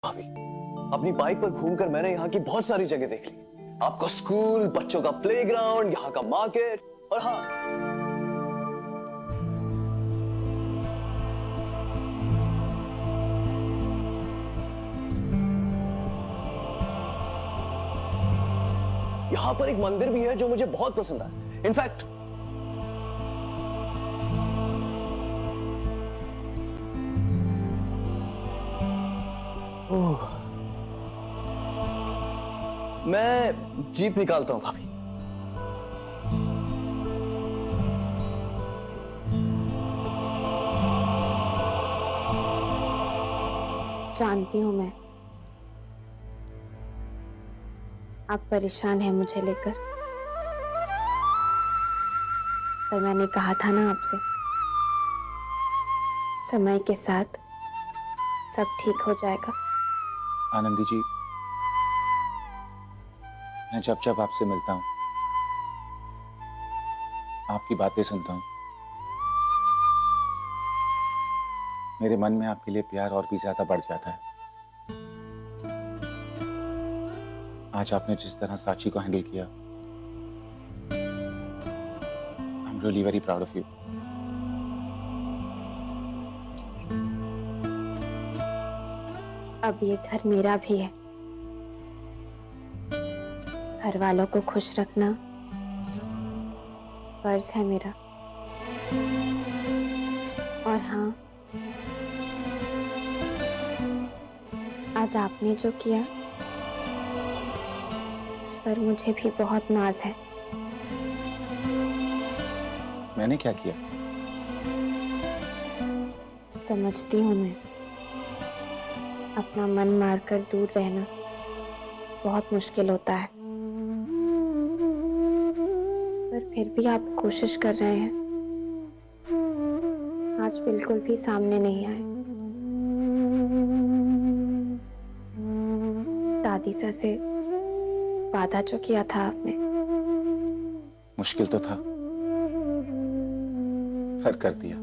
भाभी, अपनी बाइक पर घूमकर मैंने यहाँ की बहुत सारी जगह देख ली। आपका स्कूल, बच्चों का प्लेग्राउंड, यहाँ का मार्केट, और हाँ, यहाँ पर एक मंदिर भी है जो मुझे बहुत पसंद है। इनफैक्ट मैं जीप निकालता हूं भाभी। जानती हूं मैं, आप परेशान हैं मुझे लेकर, पर मैंने कहा था ना आपसे, समय के साथ सब ठीक हो जाएगा। आनंदी जी, मैं जब जब आपसे मिलता हूं, आपकी बातें सुनता हूं, मेरे मन में आपके लिए प्यार और भी ज्यादा बढ़ जाता है। आज आपने जिस तरह साची को हैंडल किया, I am really very proud of you. अब ये घर मेरा भी है। घर वालों को खुश रखना फर्ज है मेरा। और हाँ, आज आपने जो किया उस पर मुझे भी बहुत नाज है। मैंने क्या किया? समझती हूँ मैं, अपना मन मारकर दूर रहना बहुत मुश्किल होता है, पर फिर भी आप कोशिश कर रहे हैं। आज बिल्कुल भी सामने नहीं आए। दादी से वादा जो किया था आपने, मुश्किल तो था, पर कर दिया।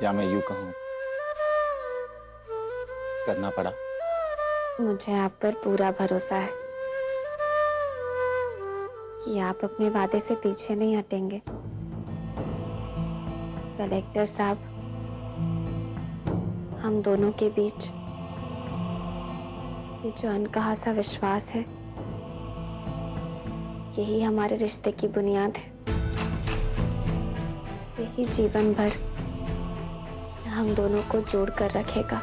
या मैं यूं कहूं, करना पड़ा। मुझे आप पर पूरा भरोसा है कि आप अपने वादे से पीछे नहीं हटेंगे। कलेक्टर साहब, हम दोनों के बीच ये जो अनकहा सा विश्वास है, यही हमारे रिश्ते की बुनियाद है। यही जीवन भर हम दोनों को जोड़ कर रखेगा।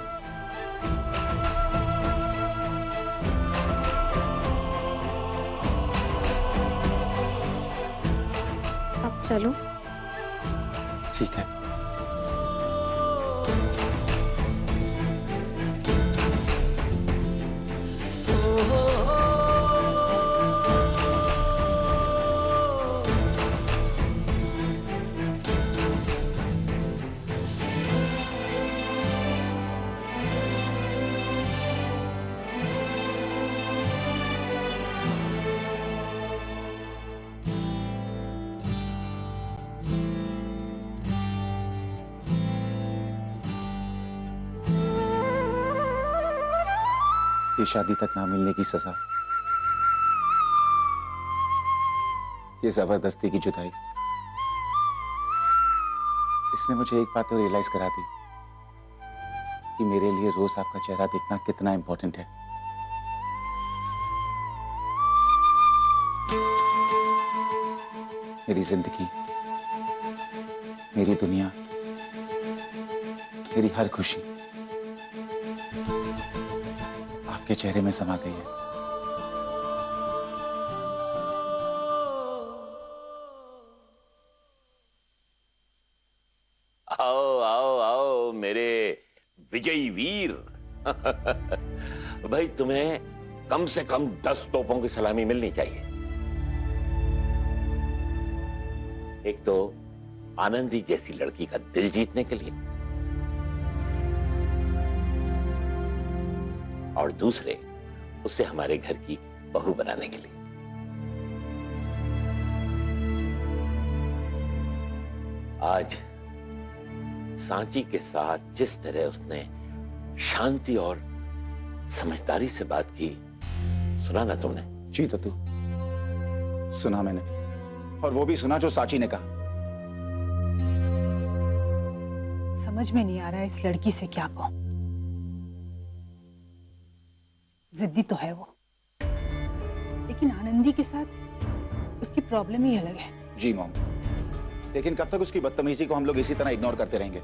अब चलो। ठीक है। ये शादी तक ना मिलने की सजा, ये जबरदस्ती की जुदाई, इसने मुझे एक बात तो रियलाइज करा दी कि मेरे लिए रोज आपका चेहरा देखना कितना इंपॉर्टेंट है। मेरी जिंदगी, मेरी दुनिया, मेरी हर खुशी आपके चेहरे में समा गई है। आओ आओ आओ मेरे विजयी वीर। भाई, तुम्हें कम से कम 10 तोपों की सलामी मिलनी चाहिए। एक तो आनंदी जैसी लड़की का दिल जीतने के लिए, और दूसरे उसे हमारे घर की बहू बनाने के लिए। आज सांची के साथ जिस तरह उसने शांति और समझदारी से बात की, सुना ना तुमने? जी तू, सुना मैंने, और वो भी सुना जो साची ने कहा। समझ में नहीं आ रहा है इस लड़की से क्या कहूं। जिद्दी तो है वो, लेकिन आनंदी के साथ उसकी प्रॉब्लम ही अलग है। जी मॉम, लेकिन कब तक उसकी बदतमीजी को हम लोग इसी तरह इग्नोर करते रहेंगे?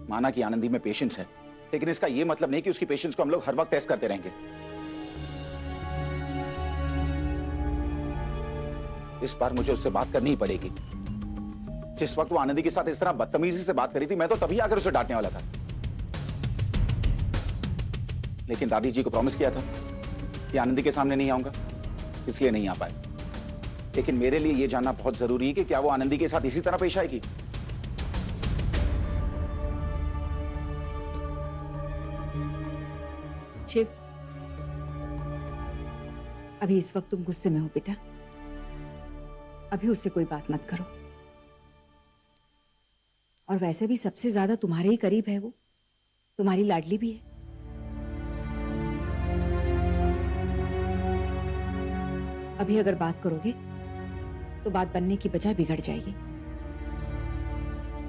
माना कि आनंदी में पेशेंस है, लेकिन इसका यह मतलब नहीं कि उसकी पेशेंस को हम लोग हर वक्त टेस्ट करते रहेंगे। इस बार मुझे उससे बात करनी ही पड़ेगी। जिस वक्त वो आनंदी के साथ इस तरह बदतमीजी से बात करी थी, मैं तो तभी आकर उसे डांटने वाला था, लेकिन दादी जी को प्रॉमिस किया था कि आनंदी के सामने नहीं आऊंगा, इसलिए नहीं आ पाए। लेकिन मेरे लिए यह जानना बहुत जरूरी है कि क्या वो आनंदी के साथ इसी तरह पेश आएगी। शिव, अभी इस वक्त तुम गुस्से में हो बेटा, अभी उससे कोई बात मत करो। और वैसे भी सबसे ज्यादा तुम्हारे ही करीब है वो, तुम्हारी लाडली भी है। अभी अगर बात करोगे तो बात बनने की बजाय बिगड़ जाएगी।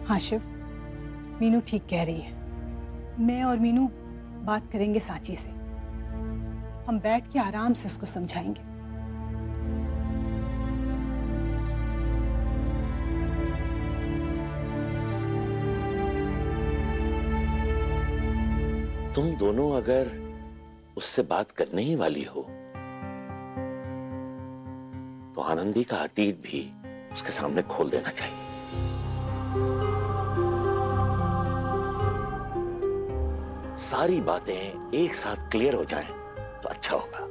हाँ शिव, मीनू ठीक कह रही है। मैं और मीनू बात करेंगे साची से, हम बैठ के आराम से उसको समझाएंगे। तुम दोनों अगर उससे बात करने ही वाली हो तो आनंदी का अतीत भी उसके सामने खोल देना चाहिए। सारी बातें एक साथ क्लियर हो जाएं तो अच्छा होगा।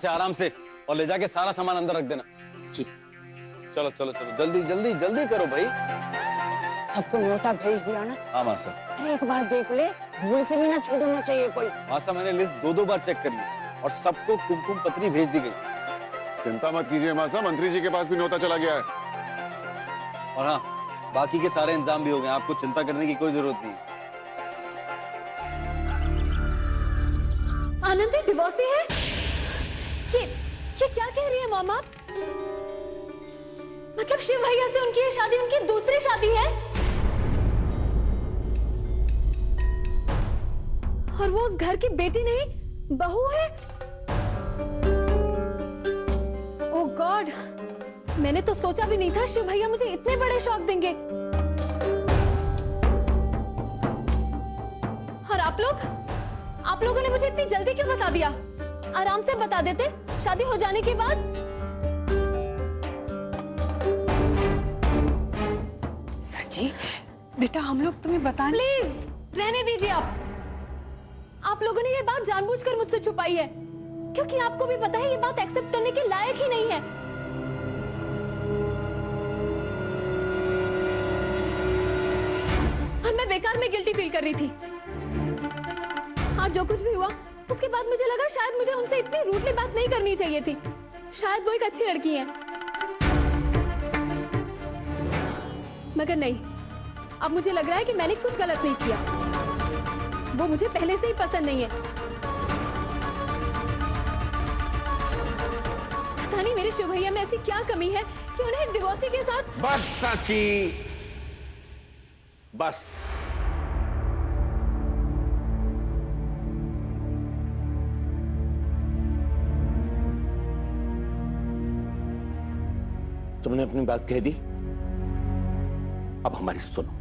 आराम से और ले जाके सारा सामान अंदर रख देना। जी चलो चलो चलो, जल्दी जल्दी जल्दी करो भाई। सबको न्योता भेज दिया ना? हाँ मासा। अरे एक बार देख ले, भूल से भी ना छोड़ना चाहिए कोई। मासा, मैंने लिस्ट दो बार चेक कर ली और सबको कुमकुम पत्री भेज दी गई। चिंता मत कीजिए मासा, मंत्री जी के पास भी न्योता चला गया है। और हाँ, बाकी के सारे इंतजाम भी हो गए, आपको चिंता करने की कोई जरूरत नहीं। आनंदी डिवोर्सी है? ये क्या कह रही है मामा? मतलब शिव भैया से उनकी ये शादी उनकी दूसरी शादी है? और वो उस घर की बेटी नहीं बहू है? ओह गॉड, मैंने तो सोचा भी नहीं था शिव भैया मुझे इतने बड़े शॉक देंगे। और आप लोगों ने मुझे इतनी जल्दी क्यों बता दिया? आराम से बता देते शादी हो जाने के बाद। साची बेटा हम लोग तुम्हें बताने प्लीज रहने दीजिए आप लोगों ने ये बात जानबूझकर मुझसे छुपाई है, क्योंकि आपको भी पता है ये बात एक्सेप्ट करने के लायक ही नहीं है। और मैं बेकार में गिल्टी फील कर रही थी। आज जो कुछ भी हुआ उसके बाद मुझे लगा शायद मुझे उनसे इतनी रूडली बात नहीं करनी चाहिए थी। शायद वो एक अच्छी लड़की है, मगर नहीं, अब मुझे लग रहा है कि मैंने कुछ गलत नहीं किया। वो मुझे पहले से ही पसंद नहीं है। पता नहीं मेरे शिव भैया में ऐसी क्या कमी है कि उन्हें एक डिवोर्सी के साथ। बस साची, बस। तुमने अपनी बात कह दी, अब हमारी सुनो।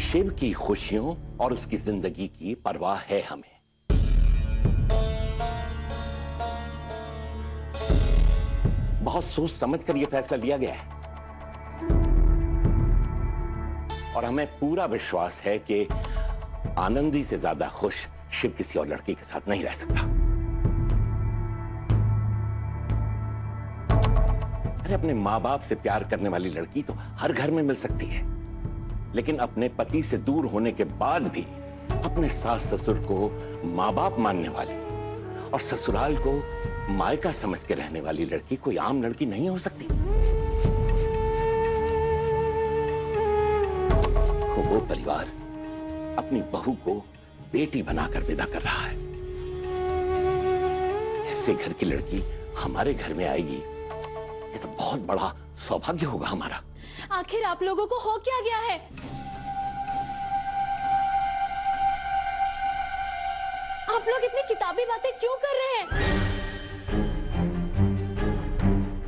शिव की खुशियों और उसकी जिंदगी की परवाह है हमें। बहुत सोच समझकर यह फैसला लिया गया है और हमें पूरा विश्वास है कि आनंदी से ज्यादा खुश शिव किसी और लड़की के साथ नहीं रह सकता। अरे अपने माँ बाप से प्यार करने वाली लड़की तो हर घर में मिल सकती है, लेकिन अपने पति से दूर होने के बाद भी अपने सास ससुर को माँ बाप मानने वाली और ससुराल को मायका समझ के रहने वाली लड़की कोई आम लड़की नहीं हो सकती। वो परिवार अपनी बहू को बेटी बनाकर विदा कर रहा है। ऐसे घर की लड़की हमारे घर में आएगी, ये तो बहुत बड़ा सौभाग्य होगा हमारा। आखिर आप लोगों को हो क्या गया है? आप लोग इतनी किताबी बातें क्यों कर रहे हैं?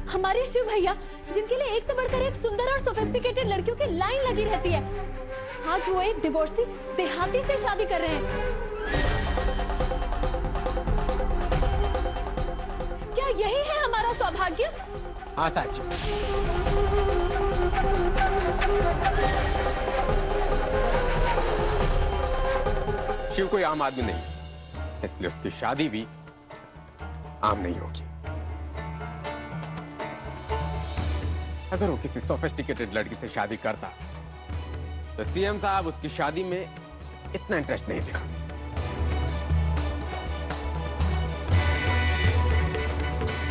हमारे शिव भैया, जिनके लिए एक से बढ़कर एक सुंदर और सोफिस्टिकेटेड लड़कियों की लाइन लगी रहती है, आज वो एक डिवोर्सी देहाती से शादी कर रहे हैं। क्या यही है हमारा सौभाग्य? हाँ साची। शिव कोई आम आदमी नहीं, इसलिए उसकी शादी भी आम नहीं होगी। अगर वो किसी सोफिस्टिकेटेड लड़की से शादी करता तो सीएम साहब उसकी शादी में इतना इंटरेस्ट नहीं दिखा।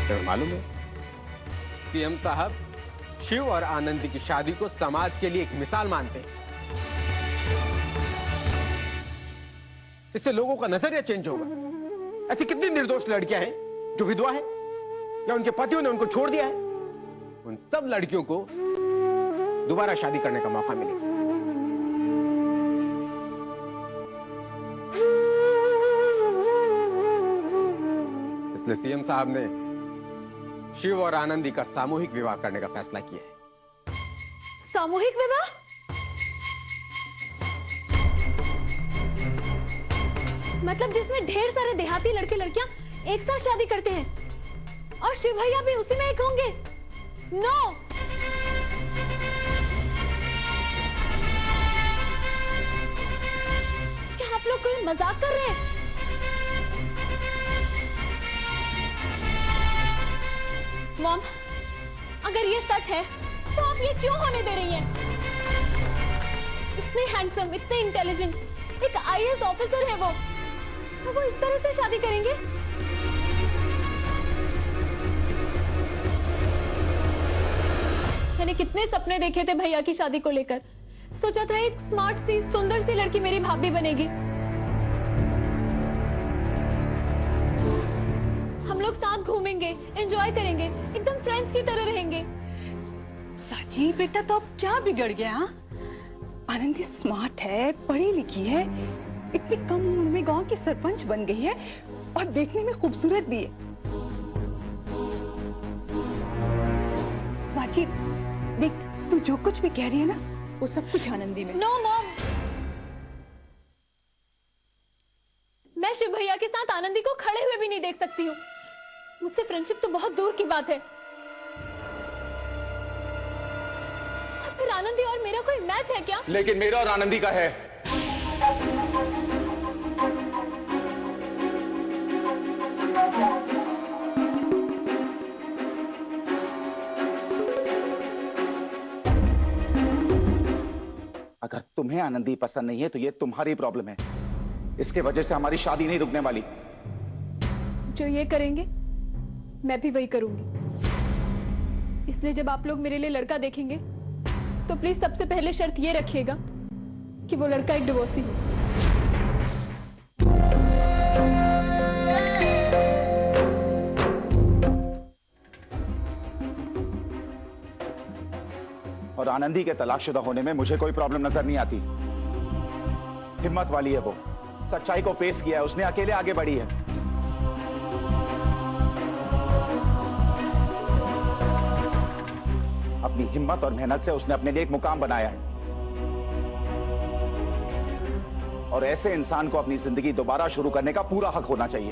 तो मालूम है, सीएम साहब शिव और आनंदी की शादी को समाज के लिए एक मिसाल मानते हैं। इससे लोगों का नजरिया चेंज होगा। ऐसी कितनी निर्दोष लड़कियां हैं जो विधवा है या उनके पतियों ने उनको छोड़ दिया है, उन सब लड़कियों को दोबारा शादी करने का मौका मिलेगा। इसलिए सीएम साहब ने शिव और आनंदी का सामूहिक विवाह करने का फैसला किया है। सामूहिक विवाह? मतलब जिसमें ढेर सारे देहाती लड़के लड़कियां एक साथ शादी करते हैं और शिव भैया भी उसी में एक होंगे? नो! क्या आप लोग कोई मजाक कर रहे हैं? मॉम, अगर ये सच है तो आप ये क्यों होने दे रही हैं? इतने हैंडसम, इतने इंटेलिजेंट, एक आईएएस ऑफिसर है वो इस तरह से शादी करेंगे? मैंने कितने सपने देखे थे भैया की शादी को लेकर। सोचा था एक स्मार्ट सी, सुंदर सी लड़की मेरी भाभी बनेगी। हम लोग साथ घूमेंगे, एंजॉय करेंगे, एकदम फ्रेंड्स की तरह रहेंगे। साची बेटा तो अब क्या बिगड़ गया? हाँ? आनंदी स्मार्ट है, पढ़ी लिखी है, इतनी कम उम्र में गांव की सरपंच बन गई है और देखने में खूबसूरत भी है। साची देख, तू जो कुछ भी कह रही है ना, वो सब कुछ आनंदी में। नो मॉम, मैं शिव भैया के साथ आनंदी को खड़े हुए भी नहीं देख सकती हूँ। मुझसे फ्रेंडशिप तो बहुत दूर की बात है। और आनंदी और मेरा कोई मैच है क्या? लेकिन मेरा और आनंदी का है। अगर तुम्हें आनंदी पसंद नहीं है तो ये तुम्हारी प्रॉब्लम है। इसके वजह से हमारी शादी नहीं रुकने वाली। जो ये करेंगे मैं भी वही करूंगी। इसलिए जब आप लोग मेरे लिए लड़का देखेंगे तो प्लीज सबसे पहले शर्त ये रखिएगा कि वो लड़का एक डिवोर्सी हो। और आनंदी के तलाकशुदा होने में मुझे कोई प्रॉब्लम नजर नहीं आती। हिम्मत वाली है वो, सच्चाई को फेस किया है उसने, अकेले आगे बढ़ी है। अपनी हिम्मत और मेहनत से उसने अपने लिए एक मुकाम बनाया है। और ऐसे इंसान को अपनी जिंदगी दोबारा शुरू करने का पूरा हक होना चाहिए।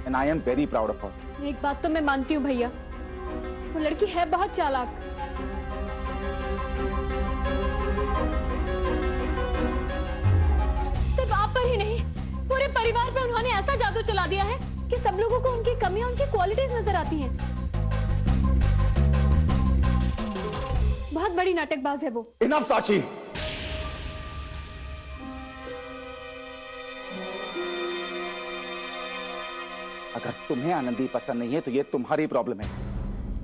And I am very proud of her. एक बात तो मैं मानती हूँ भैया, वो लड़की है बहुत चालाक। सिर्फ आप पर ही नहीं, पूरे परिवार पे उन्होंने ऐसा जादू चला दिया है कि सब लोगों को उनकी कमियां, उनकी क्वालिटीज नजर आती हैं। बहुत बड़ी नाटकबाज है वो। इनफ साची। अगर तुम्हें आनंदी पसंद नहीं है तो ये तुम्हारी प्रॉब्लम है।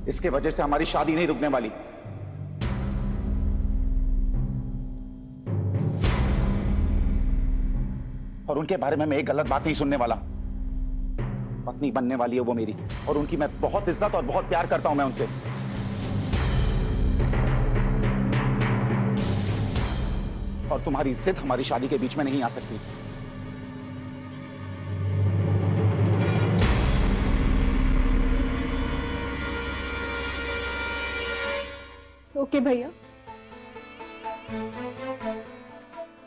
इसके वजह से हमारी शादी नहीं रुकने वाली। और उनके बारे में मैं एक गलत बात नहीं सुनने वाला। पत्नी बनने वाली है वो मेरी, और उनकी मैं बहुत इज्जत और बहुत प्यार करता हूं मैं उनसे। और तुम्हारी जिद हमारी शादी के बीच में नहीं आ सकती। ओके भैया।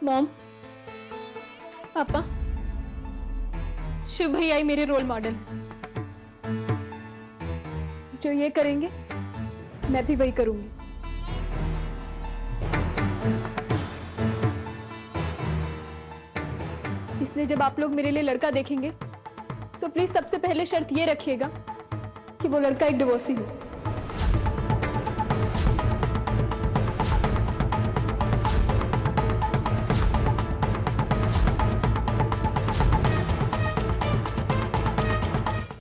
मॉम, पापा, शिव भैया ही मेरे रोल मॉडल। जो ये करेंगे मैं भी वही करूंगी। इसलिए जब आप लोग मेरे लिए लड़का देखेंगे तो प्लीज सबसे पहले शर्त ये रखिएगा कि वो लड़का एक डिवोर्सी हो।